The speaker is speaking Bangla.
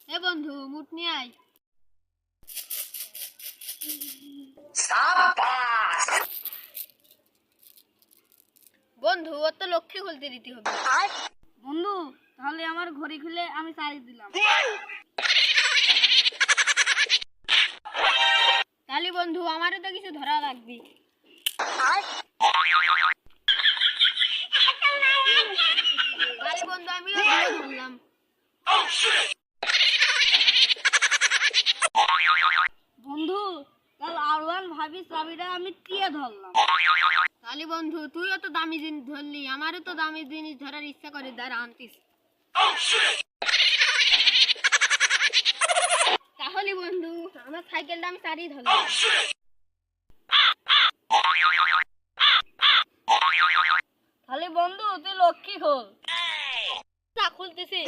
এ বন্ধু মুট নিয়ে আয়। বন্ধু ওর তো লক্ষ্মী খুলতে দিতে হবে। বন্ধু তাহলে আমার ঘড়ি খুলে আমি চার্জ দিলাম। তাহলে বন্ধু আমারও তো কিছু ধরা লাগবে। তাহলে বন্ধু আমিও ধরলাম। বন্ধু তাহলে আর1 ভাবি চাবিটা আমি টিয়ে ধরলাম। তাহলে বন্ধু তুইও তো দামি জিনিস ধরলি, আমারও তো দামি জিনিস ধরার ইচ্ছা করে, দাঁড়া আনতিস। তাহলে বন্ধু আমার সাইকেলটা আমি চারিয়ে ধরলাম। তাহলে বন্ধু তুই লক্ষ্মী খোল। না খুলতেছি।